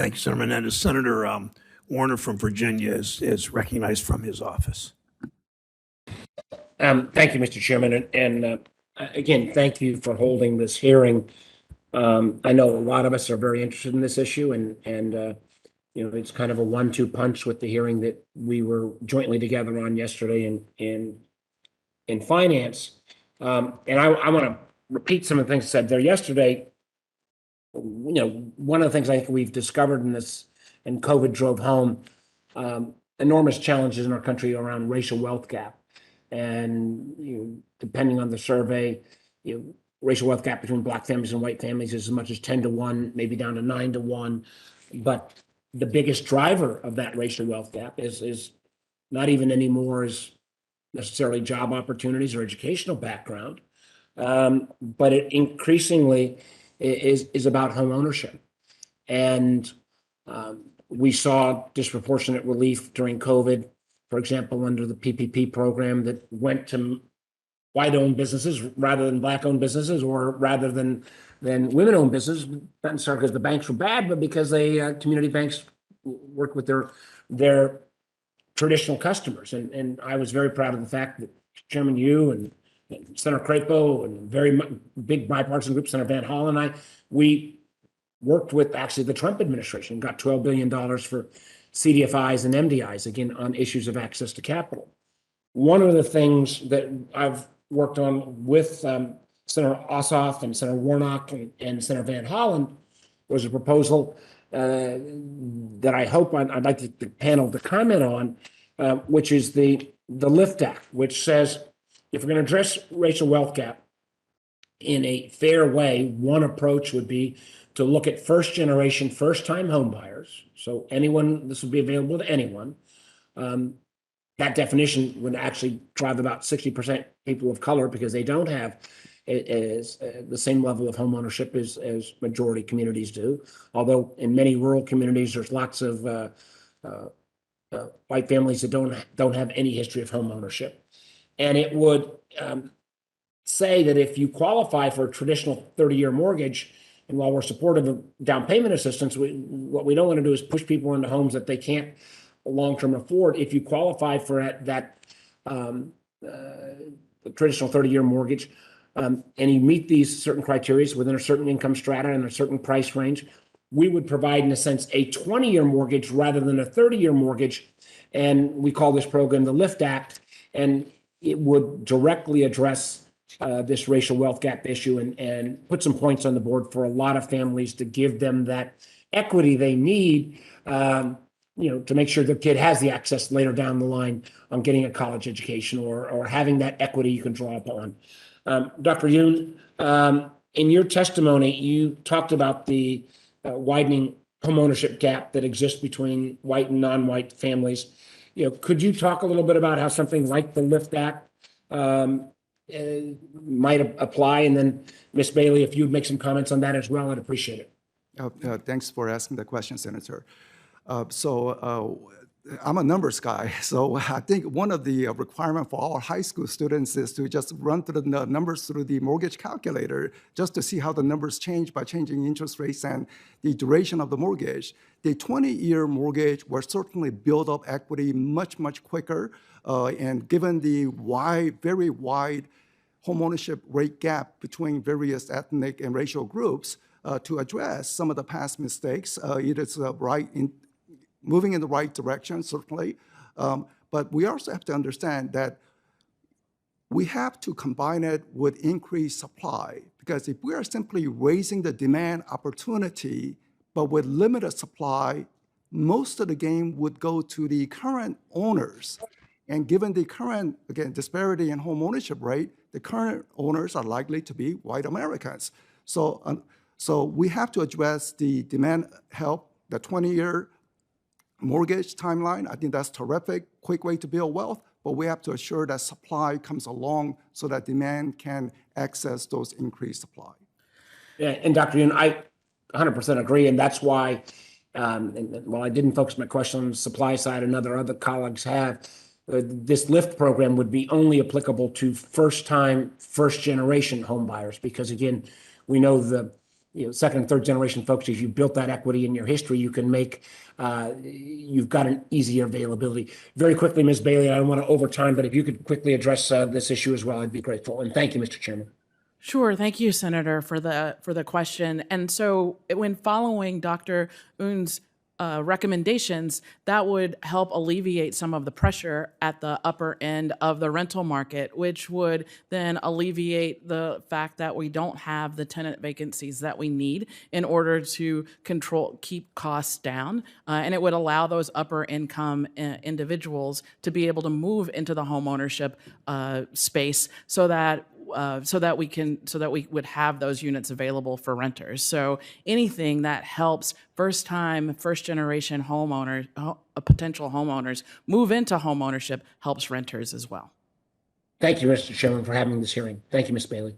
Thank you, Senator Menendez. Senator Warner from Virginia is recognized from his office. Thank you, Mr. Chairman. And again, thank you for holding this hearing. I know a lot of us are very interested in this issue, and it's kind of a 1-2 punch with the hearing that we were jointly together on yesterday in finance. And I want to repeat some of the things said there yesterday. One of the things I think we've discovered in this, and COVID drove home, enormous challenges in our country around racial wealth gap. And depending on the survey, racial wealth gap between Black families and white families is as much as 10-to-1, maybe down to 9-to-1. But the biggest driver of that racial wealth gap is not even anymore as necessarily job opportunities or educational background, but it increasingly is about home ownership. And we saw disproportionate relief during COVID, for example, under the PPP program that went to white-owned businesses rather than Black-owned businesses, or rather than women-owned businesses, not necessarily because the banks were bad, but because they community banks work with their traditional customers. And I was very proud of the fact that Chairman Yu and Senator Crapo and very big bipartisan group, Senator Van Hall and I, we worked with actually the Trump administration, got $12 billion for CDFIs and MDIs, again, on issues of access to capital. One of the things that I've worked on with Senator Ossoff and Senator Warnock and Senator Van Hollen was a proposal that I hope I'd like the panel to comment on, which is the LIFT Act, which says if we're going to address racial wealth gap in a fair way, one approach would be to look at first generation, first time home buyers. So anyone, this would be available to anyone. That definition would actually drive about 60% people of color because they don't have the same level of home ownership as majority communities do. Although in many rural communities, there's lots of white families that don't have any history of home ownership. And it would say that if you qualify for a traditional 30-year mortgage, and while we're supportive of down payment assistance, what we don't want to do is push people into homes that they can't long-term afford. If you qualify for that traditional 30-year mortgage, and you meet these certain criteria within a certain income strata and a certain price range, we would provide, in a sense, a 20-year mortgage rather than a 30-year mortgage. And we call this program the LIFT Act, and it would directly address this racial wealth gap issue and put some points on the board for a lot of families to give them that equity they need, to make sure their kid has the access later down the line on getting a college education or having that equity you can draw upon. Dr. Yoon, in your testimony, you talked about the widening homeownership gap that exists between white and non-white families. Could you talk a little bit about how something like the LIFT Act might apply? And then, Ms. Bailey, if you'd make some comments on that as well, I'd appreciate it. Thanks for asking the question, Senator. I'm a numbers guy, so I think one of the requirements for our high school students is to just run through the numbers through the mortgage calculator just to see how the numbers change by changing interest rates and the duration of the mortgage. The 20-year mortgage will certainly build up equity much, much quicker, and given the very wide homeownership rate gap between various ethnic and racial groups, to address some of the past mistakes, it is moving in the right direction, certainly. But we also have to understand that we have to combine it with increased supply, because if we are simply raising the demand opportunity, but with limited supply, most of the gain would go to the current owners. And given the current, again, disparity in home ownership rate, the current owners are likely to be white Americans. So we have to address the demand help, the 20-year mortgage timeline. I think that's terrific, quick way to build wealth, but we have to assure that supply comes along so that demand can access those increased supply. Yeah, and Dr. Yoon, I 100% agree, and that's why, while I didn't focus my question on the supply side, and other colleagues have, this LIFT program would be only applicable to first-time, first-generation home buyers, because again, we know the second and third generation folks, as you built that equity in your history, you can make, you've got an easier availability. Very quickly, Ms. Bailey, I don't want to overtime, but if you could quickly address this issue as well, I'd be grateful. And thank you, Mr. Chairman. Sure. Thank you, Senator, for the question. And so when following Dr. Un's recommendations, that would help alleviate some of the pressure at the upper end of the rental market, which would then alleviate the fact that we don't have the tenant vacancies that we need in order to keep costs down. And it would allow those upper income individuals to be able to move into the homeownership space so that we would have those units available for renters. So anything that helps first generation homeowners, potential homeowners move into homeownership helps renters as well. Thank you, Mr. Chairman, for having this hearing. Thank you, Ms. Bailey.